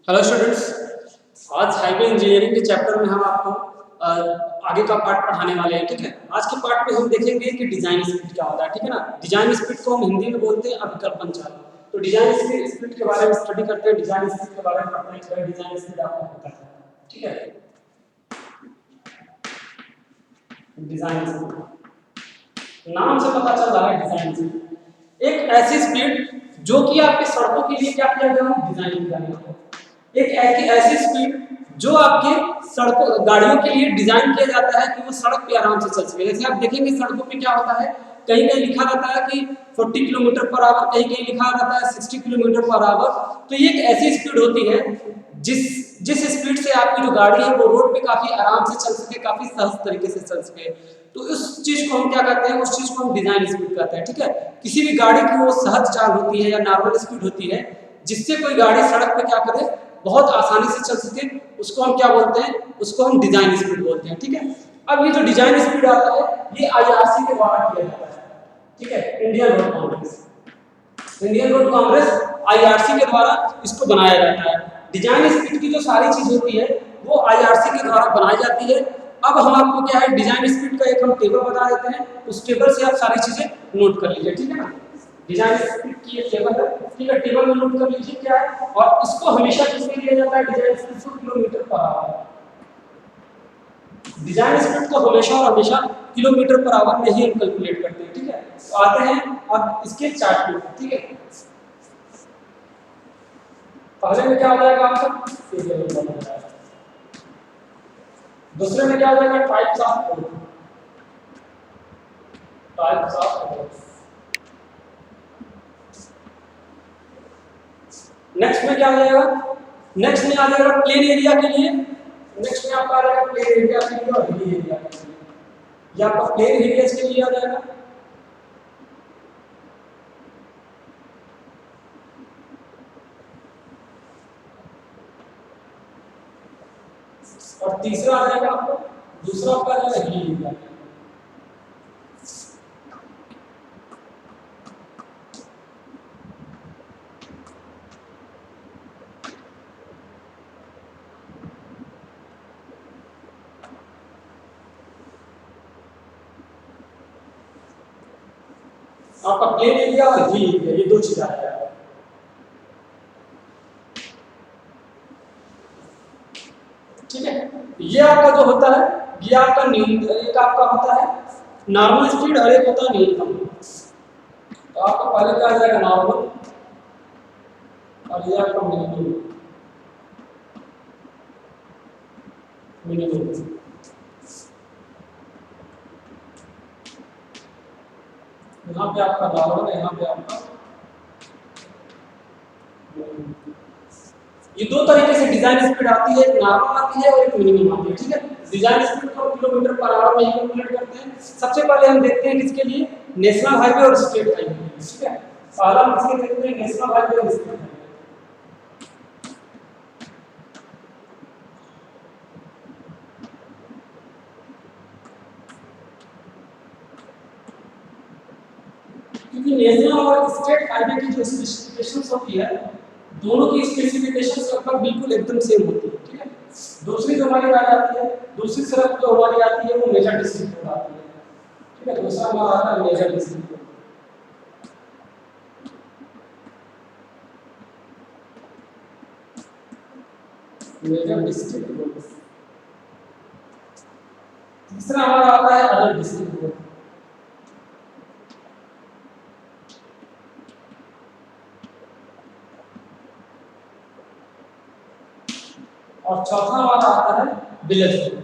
Hello students. आज highway engineering के chapter में हम आपको आगे का पार्ट पढ़ाने वाले हैं। ठीक है, आज के पार्ट में हम देखेंगे कि डिजाइन स्पीड क्या होता है। ठीक है ना, डिजाइन स्पीड को हम हिंदी में बोलते हैं अभिकल्पन चाल। तो डिजाइन स्पीड के बारे में स्टडी करते हैं, डिजाइन स्पीड के बारे में पढ़ते हैं कि डिजाइन स्पीड आपको पता है। ठीक है, डिजाइन स्पीड नाम से पता चल रहा है। डिजाइन स्पीड एक ऐसी स्पीड जो कि आपके सड़कों के लिए क्या किया गया है, डिजाइन किया गया है। एक ऐसी स्पीड जो आपके सड़कों गाड़ियों के लिए डिजाइन किया जाता है कि वो सड़क पे आराम से चल सके। जैसे आप देखेंगे सड़कों पे क्या होता है, कहीं कहीं लिखा रहता है कि 40 किलोमीटर पर आवर, कहीं कहीं लिखा रहता है 60 किलोमीटर पर आवर। तो ये एक ऐसी स्पीड होती है जिस जिस स्पीड से आपकी जो गाड़ी है वो रोड पे काफी आराम से चल सके, काफी सहज तरीके से चल सके। तो उस चीज को हम क्या कहते हैं, उस चीज को हम डिजाइन स्पीड कहते हैं। ठीक है, किसी भी गाड़ी की वो सहज चाल होती है या नॉर्मल स्पीड होती है जिससे कोई गाड़ी सड़क पे क्या करे, बहुत आसानी से चल सके, उसको हम क्या बोलते हैं, उसको हम डिजाइन स्पीड बोलते हैं। ठीक है, अब ये जो डिजाइन स्पीड आता है ये आईआरसी के द्वारा किया जाता है। ठीक है, इंडियन रोड कांग्रेस आईआरसी के द्वारा इसको बनाया जाता है। डिजाइन स्पीड की जो सारी चीज होती है वो आईआरसी के द्वारा बनाई जाती है। अब हम आपको क्या है, डिजाइन स्पीड का एक हम टेबल बता देते हैं, उस टेबल से आप सारी चीजें नोट कर लीजिए। ठीक है ना, डिजाइन स्पीड की एक टेबल है। ठीक है, टेबल में नोट कर लीजिए क्या है, और इसको हमेशा किसमें लिया जाता है, design speed kilometre per hour. Design speed को हमेशा और हमेशा किलोमीटर पर आवर में ही हम कैलकुलेट करते हैं। ठीक है, तो आते हैं अब इसके चार्ट में। ठीक है, पहले में क्या हो जाएगा आपका, दूसरे में क्या हो जाएगा, टाइप्स ऑफ रोड। नेक्स्ट में क्या आ जाएगा, नेक्स्ट में आ जाएगा प्लेन एरिया के लिए। नेक्स्ट में आपका आ जाएगा प्लेन एरिया के लिए और हिली एरिया के लिए। ये आपका प्लेन एरिया के लिए आ जाएगा। और तीसरा आ जाएगा आपको, दूसरा आपका आ जाएगा हिली एरिया। आपका प्लेन एरिया और हिली एरिया, ये दो चीज आ जाएगा। ठीक है, ये आपका जो होता है ये आपका एक आपका होता है नॉर्मल स्पीड और एक होता है न्यूनतम। तो आपका पहले क्या आ जाएगा, नॉर्मल, और ये आपका मिनिमम। यहाँ पे आपका नॉर्मल है, यहाँ पे आपका, ये दो तरीके से डिजाइन स्पीड आती है, एक नॉर्मल आती है और एक मिनिमम आती है। ठीक है, डिजाइन स्पीड को किलोमीटर पर आवर में कैलकुलेट करते हैं। सबसे पहले हम देखते हैं किसके लिए, नेशनल हाईवे और स्टेट हाईवे। ठीक है, पहला हम किसके देखते हैं, नेशनल हाईवे और स्टेट हाईवे। क्योंकि नेशनल और स्टेट हाईवे की जो स्पेसिफिकेशंस होती है, दोनों की स्पेसिफिकेशंस लगभग बिल्कुल एकदम सेम होती है। ठीक है, दूसरी जो हमारी आ जाती है, दूसरी सड़क जो हमारी आती है वो मेजर डिस्ट्रिक्ट रोड आती है। ठीक है, दूसरा हमारा आता है major district road. Major district road. तीसरा हमारा आता है अदर डिस्ट्रिक्ट रोड। और चौथा हमारा आता है विलेज रोड।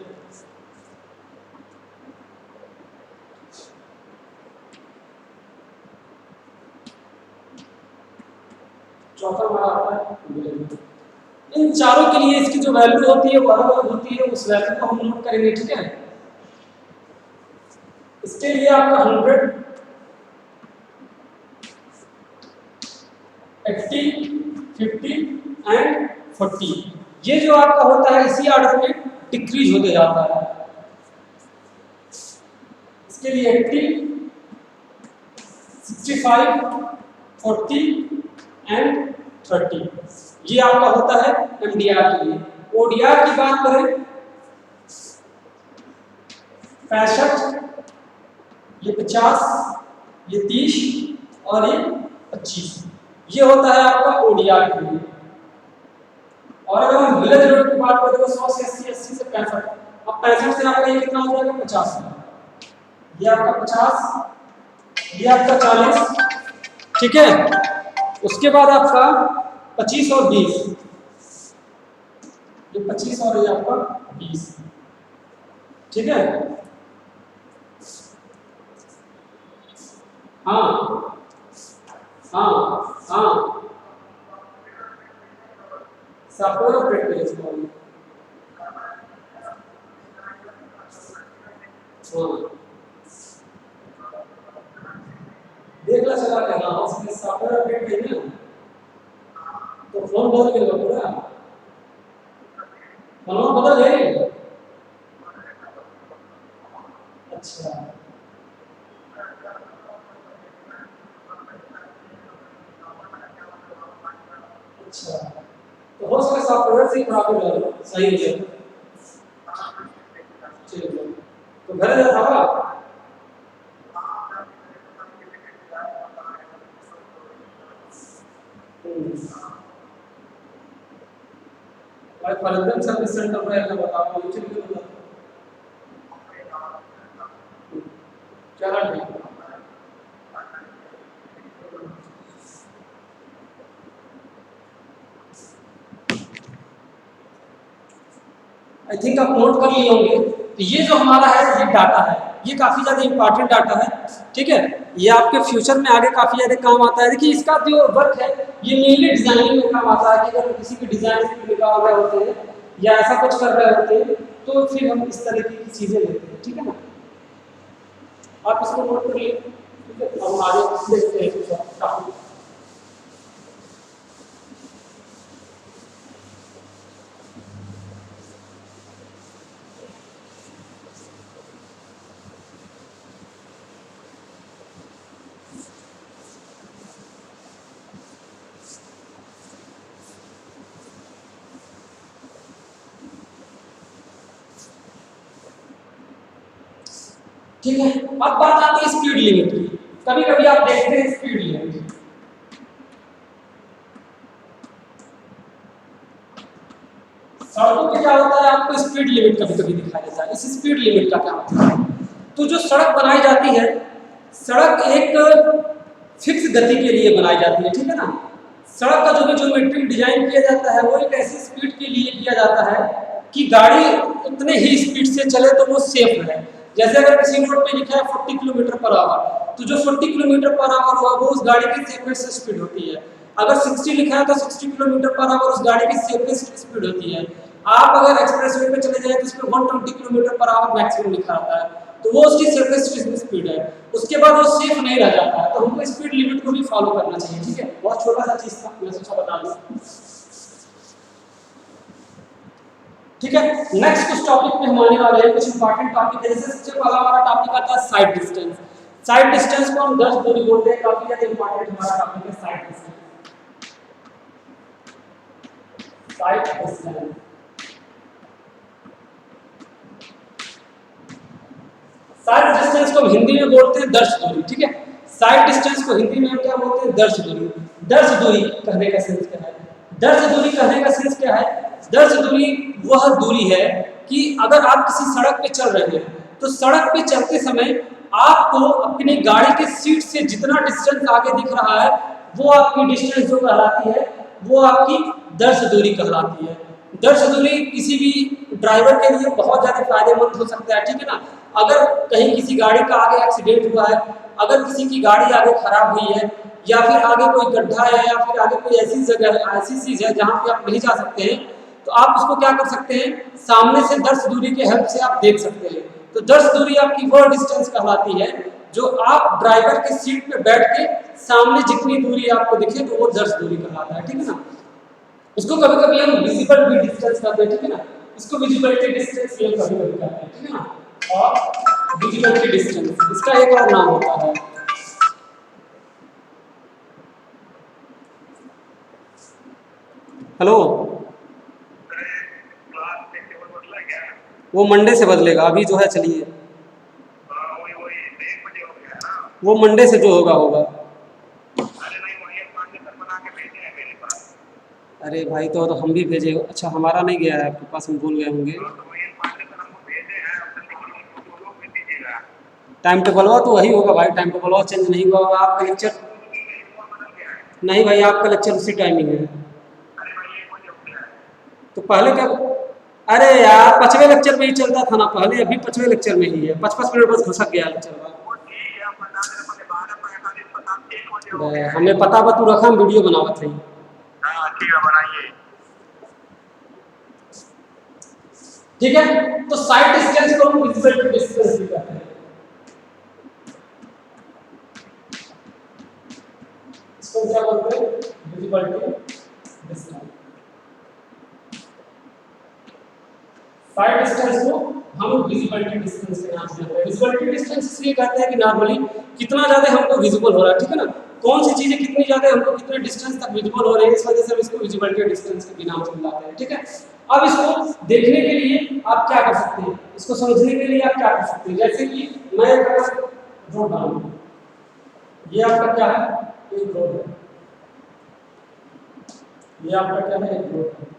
चौथा हमारा आता है विलेज रोड। इन चारों के लिए इसकी जो वैल्यू होती है वो अलग अलग होती है, उस वैल्यू को हम नोट करेंगे। ठीक है, इसके लिए आपका 100, 80, 50 एंड 40, ये जो आपका होता है इसी ऑर्डर में डिक्रीज होते जाता है। इसके लिए 80, 65, 40 एंड 30। ये आपका होता है एमडीआर के लिए। ओडीआर की बात करें 65, ये 50, ये 30 और ये 25, ये होता है आपका ओडीआर के लिए। और अगर हम विलेज रोड की बात करें तो 100 से 80, 80 से 65। अब 65 से आपका ये कितना हो जाएगा 50, ये आपका 50, ये आपका 40, ठीक है। उसके बाद आपका 25 और 20, ये 25 और ये आपका 20, ठीक है। हाँ हाँ हाँ, सॉफ्टवेयर अपडेट करिए इसको। हाँ देख ला चला के हाँ उसमें सॉफ्टवेयर अपडेट करिए ना, तो फोन बदल गया पूरा, फोन बदल गए। अच्छा अच्छा, तो हो सके सॉफ्टवेयर से ही खराब हो जाए, सही हो जाए। चलिए तो घर जा था भाई फलंदन सर्विस सेंटर में है बताओ नीचे क्यों बता। चलो ठीक है। आई थिंक आप नोट कर लिए होंगे। तो ये जो हमारा है ये डाटा है, ये काफ़ी ज़्यादा इंपॉर्टेंट डाटा है, ठीक है। ये आपके फ्यूचर में आगे काफ़ी ज़्यादा काम आता है। देखिए इसका जो वर्क है ये मेनली डिजाइनिंग में काम आता है कि अगर किसी भी डिजाइन निकाल रहे होते हैं या ऐसा कुछ कर रहे होते हैं तो फिर हम इस तरीके की चीज़ें लेते हैं, ठीक है ना। आप इसको नोट कर लिए, ठीक है। हम आगे देखते हैं टॉपिक। ठीक है, अब बात आती है स्पीड लिमिट की। कभी कभी आप देखते हैं स्पीड लिमिट, सड़कों पे क्या होता है आपको स्पीड लिमिट कभी कभी दिखाई देता है। इस स्पीड लिमिट का क्या मतलब है? तो जो सड़क बनाई जाती है, सड़क एक फिक्स गति के लिए बनाई जाती है, ठीक है ना। सड़क का जो भी ज्योमेट्रिक डिजाइन किया जाता है वो एक ऐसी स्पीड के लिए किया जाता है कि गाड़ी उतने ही स्पीड से चले तो वो सेफ है। जैसे अगर किसी रोड पे लिखा है 40 किलोमीटर पर आवर, तो जो 40 किलोमीटर पर आवर हुआ वो उस गाड़ी की सेफेस्ट स्पीड होती है। अगर 60 लिखा है तो 60 किलोमीटर पर आवर उस गाड़ी की सेफेस्ट स्पीड होती है। आप अगर एक्सप्रेस वे पे चले जाए तो उसमें 120 किलोमीटर पर आवर मैक्सिमम लिखा आता है, तो वो उसकी सेफेस्ट स्पीड है। उसके बाद वो सेफ नहीं रह जाता है, तो हमको स्पीड लिमिट को भी फॉलो करना चाहिए, ठीक है। बहुत छोटा सा चीज था, मैं सोचा बता दूं, ठीक है। नेक्स्ट कुछ टॉपिक पे हम आने वाले हैं, कुछ इंपॉर्टेंट टॉपिक है। जैसे सबसे पहला हमारा टॉपिक आता है साइड डिस्टेंस। साइड डिस्टेंस को हम 10 दूरी बोलते हैं, काफी ज्यादा इंपॉर्टेंट हमारा टॉपिक है side distance. Side distance, side distance को हिंदी में बोलते हैं दर्श दूरी, ठीक है। साइड डिस्टेंस को हिंदी में हम क्या बोलते हैं? दर्श दूरी। दर्श दूरी कहने का सेंस क्या है? दर्श दूरी कहने का सेंस क्या है? दर्श दूरी वह दूरी है कि अगर आप किसी सड़क पे चल रहे हैं तो सड़क पे चलते समय आपको अपनी गाड़ी के सीट से जितना डिस्टेंस आगे दिख रहा है वो आपकी डिस्टेंस जो कहलाती है वो आपकी दर्श दूरी कहलाती है। दर्श दूरी किसी भी ड्राइवर के लिए बहुत ज्यादा फायदेमंद हो सकता है, ठीक है ना। अगर कहीं किसी गाड़ी का आगे एक्सीडेंट हुआ है, अगर किसी की गाड़ी आगे खराब हुई है या फिर आगे कोई गड्ढा है या फिर आगे कोई ऐसी जगह है, ऐसी चीज है जहां पे आप नहीं जा सकते हैं, तो आप उसको क्या कर सकते हैं? सामने से दर्श दूरी के हेल्प से आप देख सकते हैं। तो दर्श दूरी आपकी वो डिस्टेंस कहलाती है जो आप ड्राइवर के सीट पे बैठ के सामने जितनी दूरी आपको दिखे तो वो दर्श दूरी कहलाता है, ठीक है ना। इसको कभी कभी हम विजिबल भी डिस्टेंस कहते हैं, ठीक है ना। इसको विजिबिलिटी डिस्टेंस भी कभी कभी कहते हैं, ठीक है ना। और विजिबिलिटी डिस्टेंस इसका एक और नाम होता है। हेलो। वो मंडे से बदलेगा, अभी जो है चलिए। वो मंडे से जो होगा होगा। अरे भाई तो हम भी भेजे, अच्छा हमारा नहीं गया है आपके पास, हम भूल गए होंगे। टाइम टेबल तो वही होगा भाई, टाइम टेबल चेंज नहीं हुआ होगा। आपका लेक्चर नहीं भाई, आपका लेक्चर उसी टाइमिंग है। तो पहले क्या, अरे यार 5वें लेक्चर में ही चलता था ना पहले, अभी 5वें लेक्चर में ही है। 5-5 मिनट बस घुसक गया लेक्चर में। हमें पता बा, तू रखा हम वीडियो बनावत है। ठीक है, तो साइड डिस्टेंस को हम विजिबल डिस्टेंस भी कहते हैं। इसको क्या बोलते हैं? Visible distance. साइड डिस्टेंस को हम विजिबिलिटी डिस्टेंस के नाम से जानते हैं। विजिबिलिटी डिस्टेंस इसलिए कहते हैं कि नॉर्मली कितना ज़्यादा हमको विजिबल हो रहा है, ठीक है ना, कौन सी चीज़ें कितनी ज़्यादा हमको कितने डिस्टेंस तक विजिबल हो रही है, इस वजह से हम इसको विजिबिलिटी डिस्टेंस के नाम से बुलाते हैं। ठीक है, अब इसको देखने के लिए आप क्या कर सकते हैं, इसको समझने के लिए आप क्या कर सकते हैं, जैसे कि मैं अगर रोड डालूँ, ये आपका क्या है, एक रोड है, ये आपका क्या है, एक रोड है।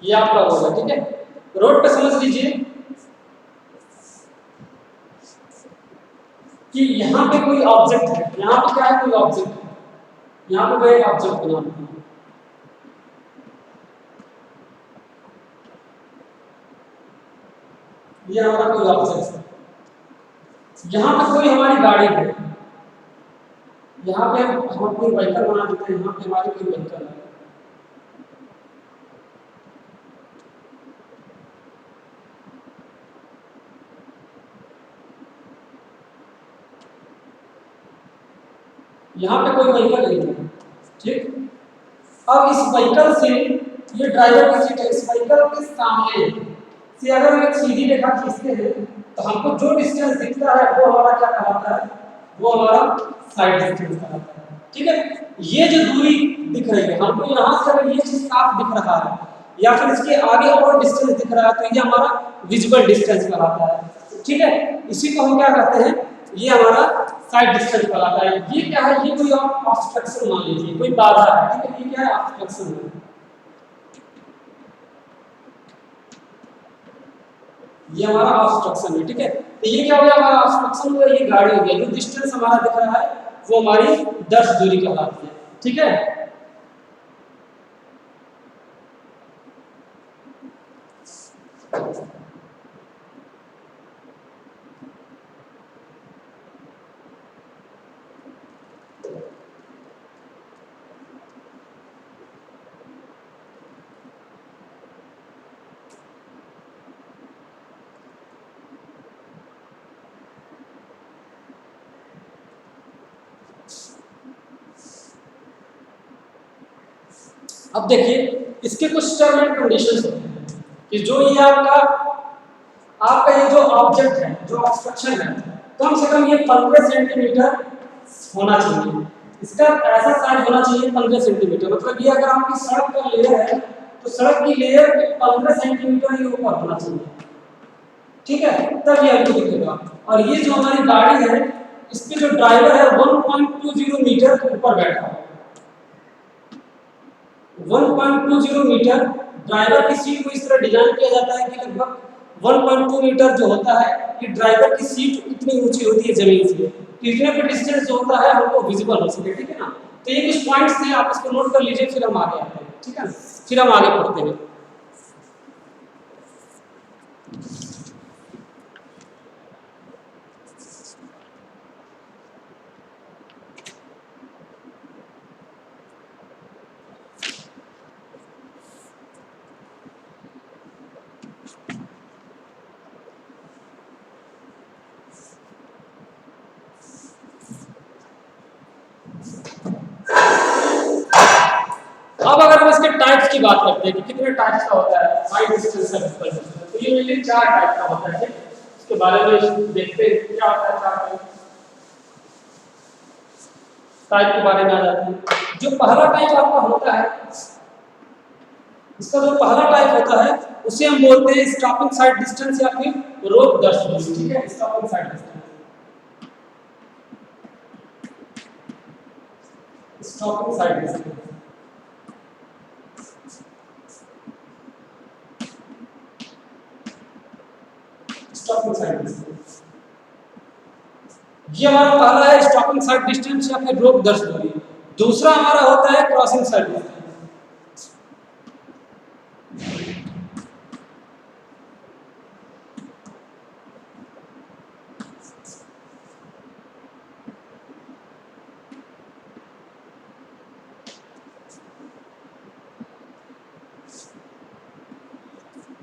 ये आपका रोड है, ठीक है। रोड पे समझ लीजिए कि यहाँ पे कोई ऑब्जेक्ट है, यहाँ पे क्या है, कोई ऑब्जेक्ट है, यहाँ पे मैं ऑब्जेक्ट बना रहा हूँ, ये हमारा कोई ऑब्जेक्ट है। यहाँ पे कोई हमारी गाड़ी है, यहाँ पे हम कोई व्हीकल बना देते हैं, यहाँ पे हमारी कोई व्हीकल है। यहाँ पे कोई व्हीकल नहीं है, ठीक। अब इस व्हीकल से, ये ड्राइवर की सीट है, इस व्हीकल के सामने से अगर हम एक सीधी रेखा खींचते हैं तो हमको जो डिस्टेंस दिखता है वो हमारा क्या कहलाता है, वो हमारा साइड डिस्टेंस कहलाता है। ठीक है, ये जो दूरी दिख रही है हमको, यहाँ से अगर ये चीज साफ दिख रहा है या फिर इसके आगे और डिस्टेंस दिख रहा है तो ये हमारा विजिबल डिस्टेंस कहलाता है। ठीक है, इसी को हम क्या कहते हैं, ये हमारा साइड डिस्टेंस कहलाता है। ये क्या है, ये कोई ऑब्स्ट्रक्शन मान लीजिए, कोई बाधा है, ठीक है, ये क्या है, ऑब्स्ट्रक्शन है, ये हमारा ऑब्स्ट्रक्शन है। ठीक है, तो ये क्या हो गया, हमारा ऑब्स्ट्रक्शन हो गया, ये गाड़ी हो गया, जो डिस्टेंस हमारा दिख रहा है वो हमारी 10 दूरी कहलाती है। ठीक है, अब देखिए इसके कुछ टर्म एंड कंडीशंस होते हैं कि जो ये आपका आपका ये जो ऑब्जेक्ट है, जो ऑब्स्ट्रक्शन है, कम से कम ये 15 सेंटीमीटर होना चाहिए, इसका ऐसा साइज होना चाहिए 15 सेंटीमीटर, मतलब ये अगर आपकी सड़क का लेयर है तो सड़क की लेयर के 15 सेंटीमीटर ही ऊपर होना चाहिए। ठीक है, तब ये हमको दिखेगा। और ये जो हमारी गाड़ी है, इसके जो ड्राइवर है 1.20 मीटर ऊपर बैठा है, 1.20 मीटर। ड्राइवर की सीट को इस तरह डिजाइन किया जाता है कि लगभग 1.2 मीटर जो होता है, कि ड्राइवर की सीट इतनी ऊंची होती है जमीन से, तो इतने पे डिस्टेंस जो होता है हमको विजिबल हो सके। ठीक है ना, तो ये कुछ पॉइंट्स हैं, आप इसको नोट कर लीजिए, फिर हम आगे आते हैं। ठीक है, फिर हम आगे पढ़ते हैं। अब अगर हम इसके टाइप्स की बात करते हैं कि कितने टाइप्स का होता है हाई डिस्टेंस सर्विस, तो ये मेनली 4 टाइप का होता है। इसके बारे में देखते हैं क्या होता है 4 टाइप के बारे में आ जाते हैं। जो पहला टाइप आपका होता है, इसका जो पहला टाइप होता है उसे हम बोलते हैं स्टॉपिंग साइड डिस्टेंस या फिर रोक दर्श दूरी। ठीक है, stopping side distance, stopping side distance. Stopping side distance ये हमारा पहला है स्टॉपिंग साइड डिस्टेंस या फिर रोक दर्श दूरी। दूसरा हमारा होता है क्रॉसिंग साइड डिस्टेंस।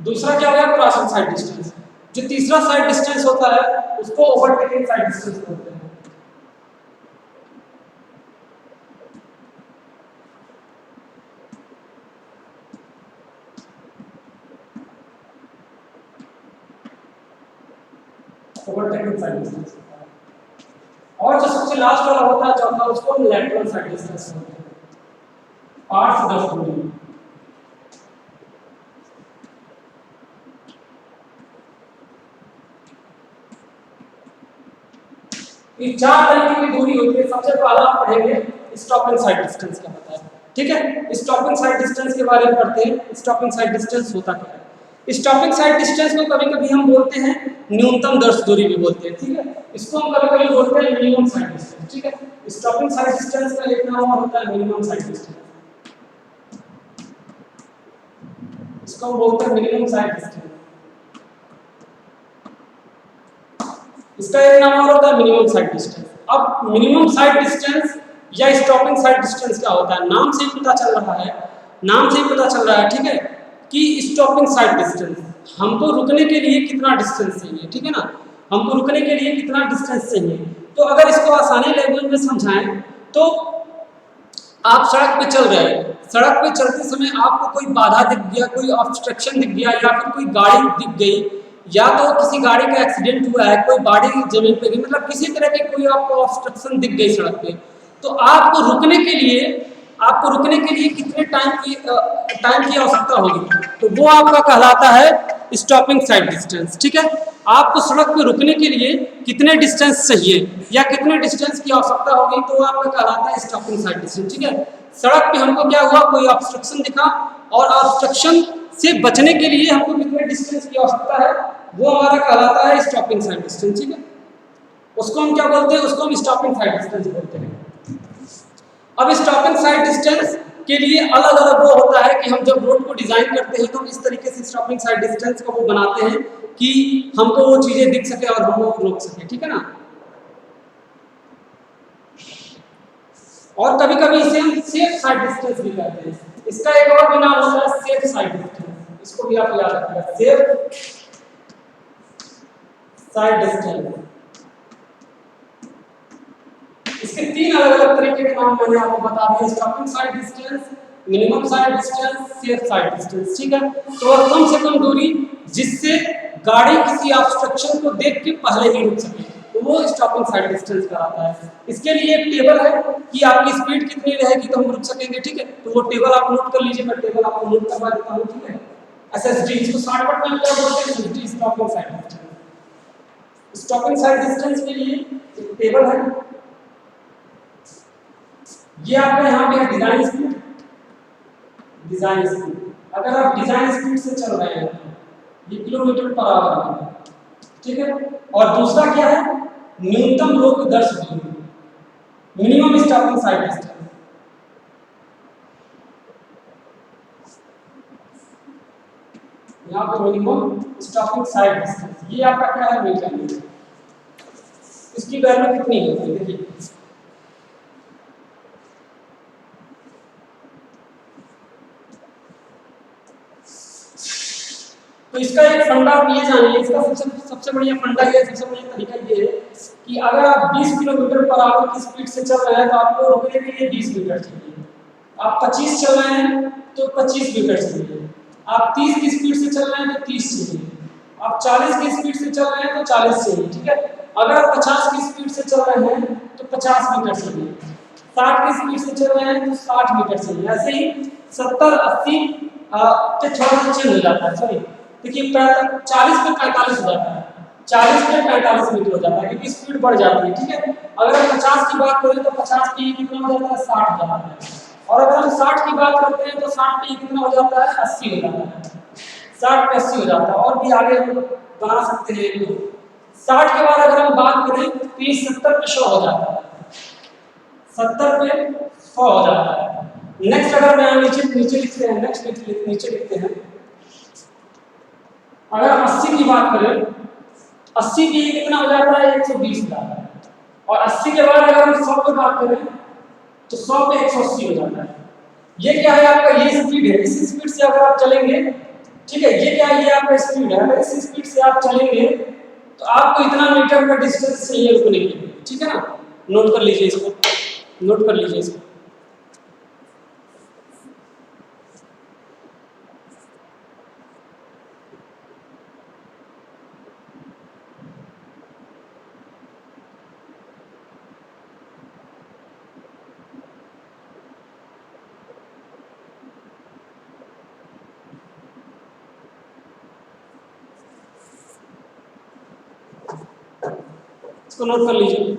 दूसरा क्या होगा क्रॉसिंग साइड डिस्टेंस। जो तीसरा साइड डिस्टेंस होता है उसको ओवरटेकिंग साइड डिस्टेंस बोलते हैं। Overtaking side distance. और जो सबसे लास्ट वाला होता है चौथा, उसको हम लैटरल साइड डिस्टेंस बोलते हैं। 8 से 10 दूरी। ये 4 तरीके की दूरी होती है। सबसे पहला आप पढ़ेंगे स्टॉपिंग साइड डिस्टेंस क्या होता है। ठीक है, स्टॉपिंग साइड डिस्टेंस के बारे में पढ़ते हैं। स्टॉपिंग साइड डिस्टेंस होता क्या है। स्टॉपिंग साइड डिस्टेंस को कभी-कभी हम बोलते हैं न्यूनतम दर्श दूरी भी बोलते हैं। ठीक है, इसको हम कभी-कभी बोलते हैं मिनिमम साइड डिस्टेंस। ठीक है, स्टॉपिंग साइड डिस्टेंस का एक नाम और होता है मिनिमम साइड डिस्टेंस। इसको हम बोलते हैं मिनिमम साइड डिस्टेंस। इसका एक नाम और होता है मिनिमम साइड डिस्टेंस। अब मिनिमम साइड डिस्टेंस या स्टॉपिंग साइड डिस्टेंस क्या होता है, नाम से ही पता चल रहा है, नाम से ही पता चल रहा है। ठीक है, कि स्टॉपिंग साइड डिस्टेंस हमको रुकने के लिए कितना डिस्टेंस चाहिए। ठीक है ना, हमको रुकने के लिए कितना डिस्टेंस चाहिए। तो अगर इसको आसानी लैंग्वेज में समझाएं तो आप सड़क पे चल रहे हैं, सड़क पे चलते समय आपको कोई बाधा दिख गया, कोई ऑब्स्ट्रक्शन दिख गया, या फिर कोई गाड़ी दिख गई, या तो किसी गाड़ी का एक्सीडेंट हुआ है, कोई बॉडी जमीन पे गिरी, मतलब किसी तरह की कोई आपको ऑब्स्ट्रक्शन दिख गई सड़क पे, तो आपको रुकने के लिए कितने टाइम की आवश्यकता होगी, तो वो आपका कहलाता है स्टॉपिंग साइड डिस्टेंस। ठीक है, आपको सड़क पे रुकने के लिए कितने डिस्टेंस चाहिए या कितने डिस्टेंस की आवश्यकता होगी, तो आपका कहलाता है स्टॉपिंग साइड डिस्टेंस। ठीक है, सड़क पे हमको क्या हुआ, कोई ऑब्स्ट्रक्शन दिखा और ऑब्स्ट्रक्शन से बचने के लिए हमको कितने डिस्टेंस की आवश्यकता है, वो हमारा कहलाता है स्टॉपिंग साइड डिस्टेंस। ठीक है, उसको हम क्या बोलते हैं, उसको हम स्टॉपिंग साइड डिस्टेंस बोलते हैं। अब स्टॉपिंग साइड डिस्टेंस के लिए अलग अलग वो होता है कि हम जब रोड को डिजाइन करते हैं तो इस तरीके से स्टॉपिंग साइड डिस्टेंस को वो बनाते हैं कि हमको वो चीजें दिख सके और हम वो रोक सके। ठीक है ना, और कभी कभी इसे हम सेफ साइड डिस्टेंस भी कहते हैं। इसका एक और भी नाम होता है सेफ साइड डिस्टेंस, इसको भी आप याद रखिएगा, सेफ साइड डिस्टेंस। इसके 3 अलग अलग तरीके के नाम मैंने आपको बता दिए, stopping side distance, minimum side distance, safe side distance. ठीक है, तो कम से कम दूरी जिससे गाड़ी किसी ऑब्स्ट्रक्शन को देख के पहले ही रुक सके, तो वो स्टॉपिंग साइड डिस्टेंस कहलाता है। इसके लिए एक टेबल है कि आपकी स्पीड कितनी रहेगी तो हम रुक सकेंगे। ठीक है, तो वो टेबल आप नोट कर लीजिए, मैं टेबल आपको नोट करवा देता हूं। ठीक है, एसएसडी, इसको शॉर्टकट में क्या बोलते हैं, SSD, stopping side distance. Stopping side distance के लिए एक टेबल है, ये आपका यहाँ पे है डिजाइन स्पीड। डिजाइन स्पीड, अगर आप डिजाइन स्पीड से चल रहे हैं ये किलोमीटर पर आवर है। ठीक है, और दूसरा क्या है, न्यूनतम रोक दर्श दूरी, मिनिमम स्टॉपिंग साइड डिस्टेंस। यहाँ पे मिनिमम स्टॉपिंग साइड डिस्टेंस, ये आपका क्या है, मीटर में। इसकी वैल्यू कितनी होती है, देखिए तो इसका एक फंडा आप ये जानिए, इसका सबसे बढ़िया फंडा ये, सबसे बढ़िया तरीका ये है कि अगर आप 20 किलोमीटर पर आवर की स्पीड से चल रहे हैं तो आपको रुकने के लिए 20 मीटर चाहिए। आप 25 चल रहे हैं तो 25 मीटर चाहिए, आप 30 की स्पीड से चल रहे हैं तो 30 चाहिए, आप 40 की स्पीड से चल रहे हैं तो 40 चाहिए, ठीक है। अगर आप 50 की स्पीड से चल रहे हैं तो 50 मीटर चाहिए, 60 की स्पीड से चल रहे हैं तो 60 मीटर चाहिए। ऐसे ही 70 80 पे थोड़ा सा चेंज हो जाता है, सॉरी देखिए 40 पे 45 हो जाता है, 40 पे 45 मीटर हो जाता है क्योंकि स्पीड बढ़ जाती है, ठीक है। अगर हम 50 की बात करें तो 50 पे कितना हो जाता है 60 हो जाता है, और अगर हम 60 की बात करते हैं तो 60 पे कितना हो जाता है 80 हो जाता है, 60 पे 80 हो जाता है। और भी आगे हम बना सकते हैं, 60 के बाद अगर हम बात करें तो ये 70 पे 100 हो जाता है, 70 पे 100 हो जाता है। नेक्स्ट अगर मैं नीचे नीचे लिखते हैं, नेक्स्ट नीचे लिखते हैं, अगर हम 80 की बात करें, 80 पे कितना हो जाता है 120 हो जाता है, और 80 के बाद अगर हम 100 पे बात करें तो 100 पे 180 हो जाता है। ये क्या है आपका, ये स्पीड है, इस स्पीड से अगर आप चलेंगे, ठीक है, ये क्या है, ये आपका स्पीड है, अगर इस स्पीड से आप चलेंगे तो आपको इतना मीटर का डिस्टेंस चाहिए रुकने के लिए, ठीक है ना। नोट कर लीजिए इसको, नोट कर लीजिए इसको। इसको नोट कर लीजिए।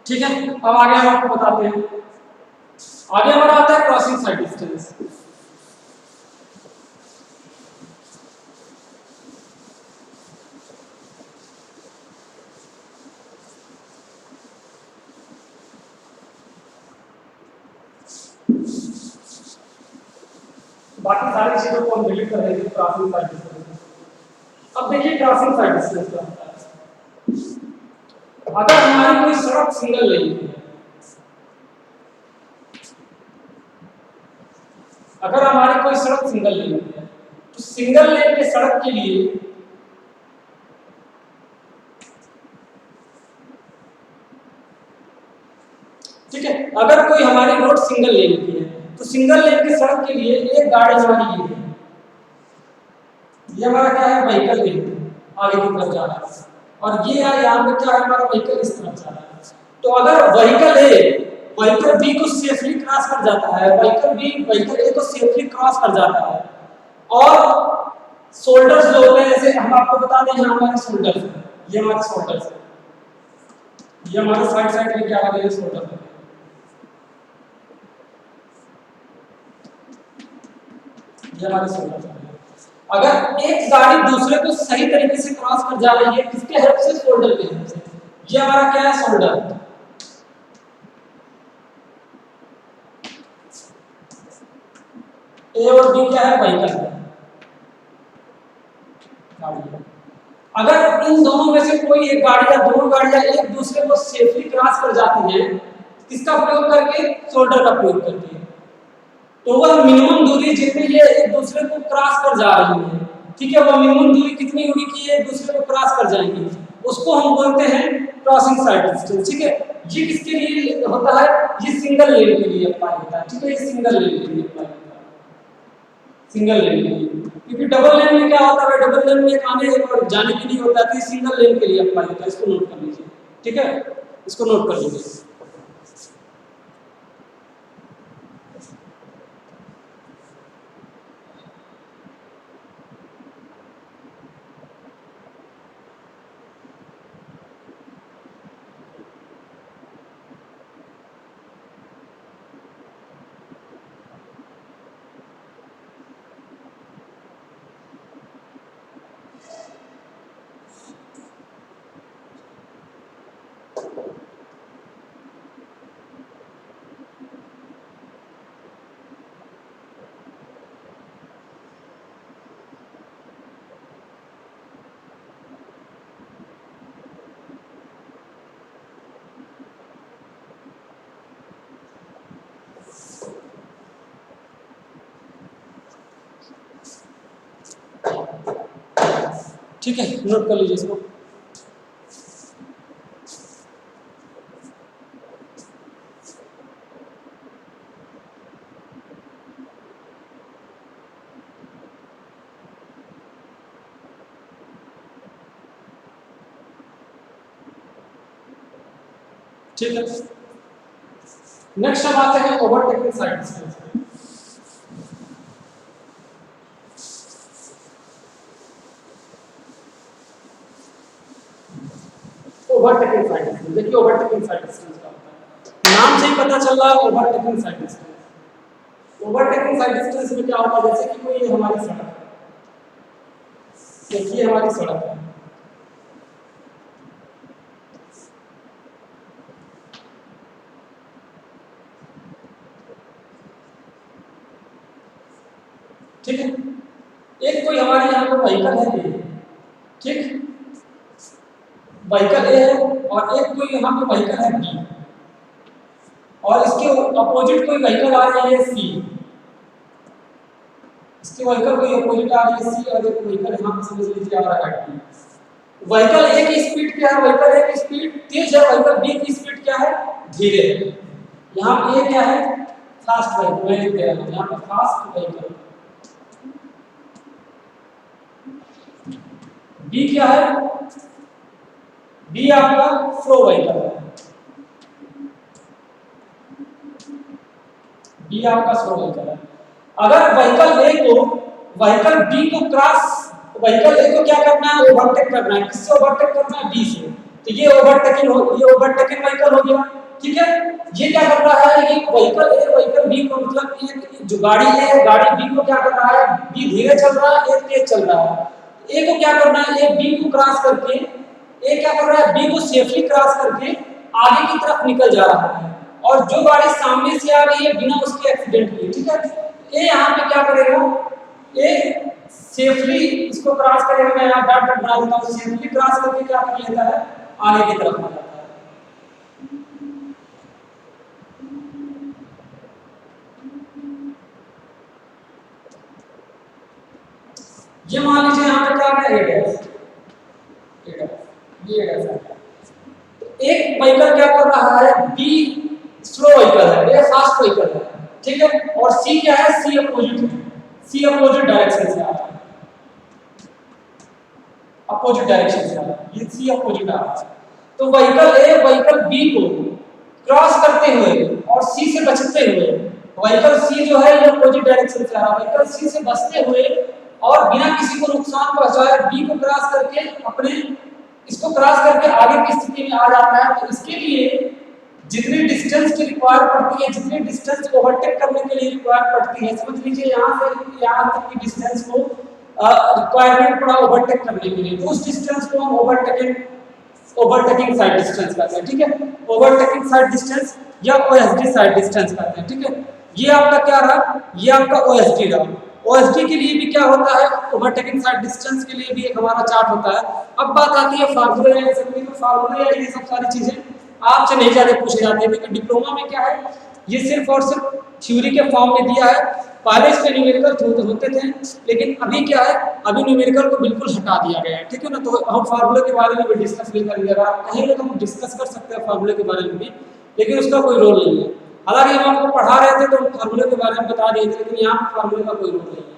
ठीक है, अब आगे हम आपको बताते हैं। आगे हमारा आता है क्रॉसिंग साइड डिस्टेंस। बाकी सारी चीजों को हम डिलीट कर देंगे क्रॉसिंग साइड डिस्टेंस। अब देखिए क्रॉसिंग साइड डिस्टेंस क्या होता है। अगर हमारी कोई सड़क सिंगल लेन है, अगर हमारी कोई सड़क सिंगल लेन है तो सिंगल लेन के सड़क के लिए ठीक है, अगर कोई हमारी रोड सिंगल लेन की है तो सिंगल लेन के सड़क के लिए एक गाड़ी हमारी ये हमारा क्या है व्हीकल लेन आगे की तरफ जा रहा है, और ये है यहाँ पे क्या है हमारा व्हीकल इस तरफ जा रहा है। तो अगर व्हीकल ए व्हीकल बी को सेफली क्रॉस कर जाता है, व्हीकल बी व्हीकल ए को सेफली क्रॉस कर जाता है, और शोल्डर्स जो होते हैं, जैसे हम आपको बता दें यहाँ हमारे शोल्डर्स है, ये हमारे शोल्डर्स है, ये हमारे साइड साइड में क्या आ रहे हैं शोल्डर है, ये हमारे शोल्डर्स है। अगर एक गाड़ी दूसरे को सही तरीके से क्रॉस कर जा रही है किसके हेल्प से, शोल्डर के हेल्प से, ये हमारा क्या है शोल्डर। ए और बी क्या है व्हीकल गाड़ी। अगर इन दोनों में से कोई एक गाड़ी या दोनों गाड़ियां एक दूसरे को सेफली क्रॉस कर जाती हैं किसका प्रयोग करके, शोल्डर का प्रयोग करके, तो वह मिनिमम दूरी जितनी ये एक दूसरे को क्रॉस कर जा रही है, ठीक है, वह मिनिमम दूरी कितनी होगी कि ये एक दूसरे को क्रॉस कर जाएंगी, उसको हम बोलते हैं क्रॉसिंग साइड डिस्टेंस, ठीक है। ये किसके लिए होता है, ये सिंगल लेन के लिए अप्लाई होता है, ठीक है, ये सिंगल लेन के लिए अप्लाई होता है, सिंगल लेन के लिए, क्योंकि डबल लेन में क्या होता है, डबल लेन में आने और जाने के लिए होता है, तो सिंगल लेन के लिए अप्लाई होता है, इसको नोट कर लीजिए, ठीक है, इसको नोट कर लीजिए। ठीक है, नोट कर लीजिए इसको। ठीक है, नेक्स्ट हम आते हैं ओवरटेकिंग साइड डिस्टेंस पे। ओवरटेकिंग साइड डिस्टेंस, देखिए ओवरटेकिंग साइड डिस्टेंस क्या होता है, नाम से ही पता चल रहा है overtaking side distance. Overtaking side distance में क्या होता है, जैसे कि कोई हमारी सड़क है, देखिए हमारी सड़क है, ठीक है, एक कोई हमारे यहाँ पर व्हीकल है, ठीक, व्हीकल ए है और एक कोई यहाँ पे व्हीकल है बी, और इसके अपोजिट कोई व्हीकल आ रही है सी, इसके व्हीकल कोई अपोजिट आ रही है सी और एक व्हीकल यहाँ पे समझ लीजिए आ रहा है डी। व्हीकल ए की स्पीड क्या है, व्हीकल ए की स्पीड तेज है, व्हीकल बी की स्पीड क्या है, धीरे है। यहाँ पे ए क्या है, फास्ट व्हीकल, मैं लिख दे रहा हूँ यहाँ पे फास्ट व्हीकल, बी क्या है, बी आपका स्लो व्हीकल है, बी आपका स्लो व्हीकल है। अगर व्हीकल ए को व्हीकल बी को क्रॉस, व्हीकल ए को क्या करना है, ओवरटेक करना है, किससे ओवरटेक करना है, बी से, तो ये ओवरटेकिंग हो, ये ओवरटेकिंग व्हीकल हो गया, ठीक है। ये क्या कर रहा है, ये व्हीकल ए व्हीकल बी को, मतलब ये जो गाड़ी है गाड़ी बी को क्या कर रहा है, बी धीरे चल रहा है, ए तेज चल रहा है, ए को क्या करना है, ए बी को क्रॉस करके, ए क्या कर रहा है, बी को सेफली क्रॉस करके आगे की तरफ निकल जा रहा है, और जो गाड़ी सामने से आ रही है बिना उसके एक्सीडेंट किए, ठीक है, ए यहाँ पे क्या करेगा, ए सेफली इसको क्रॉस करेगा, मैं यहाँ डॉट डॉट बना देता हूँ, सेफली क्रॉस करके क्या कर लेता है, आगे की तरफ आ जाता है। ये मान लीजिए यहाँ पे क्या है, ए डैश, ए डैश, ये डैश है। एक व्हीकल क्या कर रहा है, बी स्लो व्हीकल है, ये फास्ट व्हीकल है, ठीक है, और सी क्या है, सी अपोजिट है, सी अपोजिट डायरेक्शन से आ रहा है, अपोजिट डायरेक्शन से आ रहा है, ये सी अपोजिट आ रहा है। तो व्हीकल ए व्हीकल बी को क्रॉस करते हुए और सी से बचते हुए, व्हीकल सी जो है ये अपोजिट डायरेक्शन से आ रहा है, व्हीकल सी से बचते हुए और बिना किसी को नुकसान पहुंचाए बी को क्रॉस करके अपने इसको क्रॉस करके आगे की स्थिति में आ जाता है। तो इसके लिए जितनी डिस्टेंस की रिक्वायर पड़ती है, जितनी डिस्टेंस को ओवरटेक करने के लिए रिक्वायर पड़ती है, समझ लीजिए यहाँ से यहाँ तक की डिस्टेंस को रिक्वायरमेंट पड़ा ओवरटेक करने के लिए, तो उस डिस्टेंस को हम ओवरटेकिंग साइड डिस्टेंस कहते हैं, ठीक है, ओवरटेकिंग साइड डिस्टेंस या ओएसडी साइड डिस्टेंस कहते हैं, ठीक है। ये आपका क्या रहा, ये आपका ओएसडी रहा। ओएसडी के लिए भी क्या होता है, ओवरटेकिंग साइड डिस्टेंस के लिए भी एक हमारा चार्ट होता है। अब बात आती है फार्मूले या तो फार्मूले या ये सब सारी चीजें आपसे नहीं ज्यादा पूछे जाते हैं, क्योंकि डिप्लोमा में क्या है, ये सिर्फ और सिर्फ थ्योरी के फॉर्म में दिया है। पहले इसके न्यूमेरिकल होते थे, लेकिन अभी क्या है, अभी न्यूमेरिकल को बिल्कुल हटा दिया गया है, ठीक है ना। तो हम फार्मूले के बारे में भी डिस्कस नहीं करेंगे, अगर आप कहेंगे तो हम डिस्कस कर सकते हैं फार्मूले के बारे में भी, लेकिन उसका कोई रोल नहीं है। हालांकि हम आपको पढ़ा रहे थे तो फार्मूले के बारे में बता दिए थे, लेकिन यहाँ फार्मूले का कोई रोल नहीं है।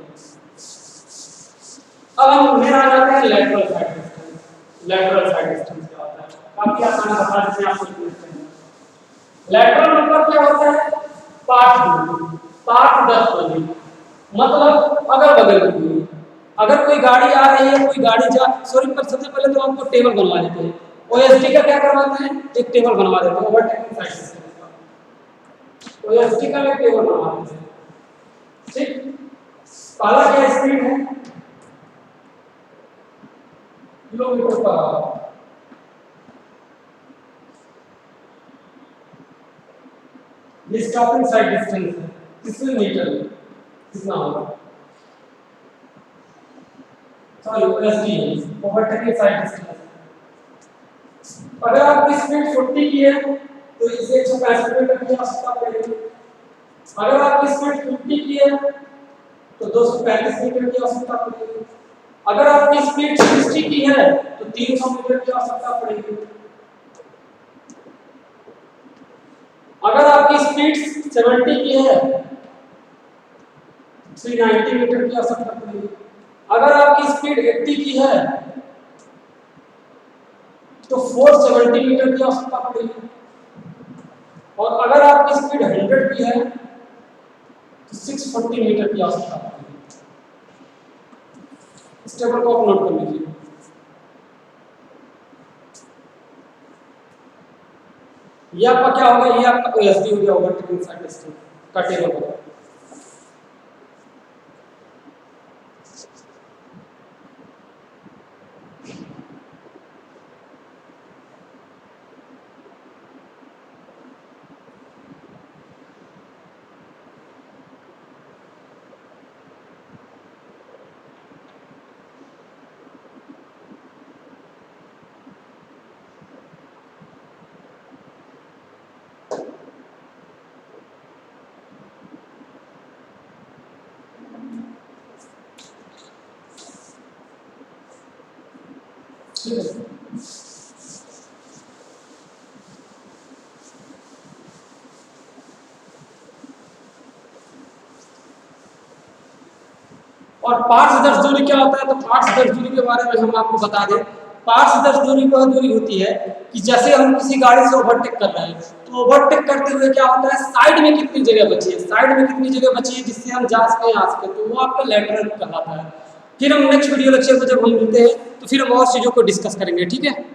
अब हम मेरा आ जाते हैं lateral side distance. Lateral side distance क्या होता है, काफी आसान बता देते हैं आपको। लैटरल मतलब क्या होता है, पाथ 10 दूरी, मतलब अगल बगल की दूरी। अगर कोई गाड़ी आ रही है, कोई गाड़ी जा सॉरी, पर सबसे पहले तो आपको टेबल बनवा देते हैं। ओएसडी का क्या करवाते हैं, एक टेबल बनवा देते हैं, ओवरटेकिंग साइड डिस्टेंस का ओएसडी का एक टेबल बनवा देते हैं, ठीक। पहला क्या स्पीड है, किलोमीटर पर आवर। ये स्टॉपिंग साइड डिस्टेंस है, कितने मीटर कितना होगा, sorry OSD overtaking side distance. अगर आपकी स्पीड 40 की है तो इसे 165 मीटर की आवश्यकता पड़ेगी। अगर आपकी स्पीड 50 की है तो 235 मीटर की आवश्यकता पड़ेगी। अगर आपकी स्पीड 60 की है तो 300 मीटर की आवश्यकता पड़ेगी। अगर आपकी स्पीड 70 की है 390 मीटर की आवश्यकता पड़ेगी। अगर आपकी स्पीड 80 की है तो 470 मीटर की आवश्यकता पड़ेगी। और अगर आपकी स्पीड 100 की है तो 640 मीटर की आवश्यकता पड़ेगी। इस टेबल को आप नोट कर लीजिए। ये आपका क्या होगा, ये आपका ओएसडी हो गया, ओवरटेकिंग साइड डिस्टेंस का टेबल होगा। ठीक है। और पार्श्वदर्श दूरी क्या होता है, तो पार्श्वदर्श दूरी के बारे में हम आपको बता दें। पार्श्वदर्श दूरी वह दूरी होती है कि जैसे हम किसी गाड़ी से ओवरटेक कर रहे हैं तो ओवरटेक करते हुए क्या होता है, साइड में कितनी जगह बची है, साइड में कितनी जगह बची है जिससे हम जा सके आ सके, तो वो आपका लैटरल कहलाता है। फिर हम नेक्स्ट वीडियो लेक्चर में जब हम मिलते हैं तो फिर हम और चीज़ों को डिस्कस करेंगे, ठीक है।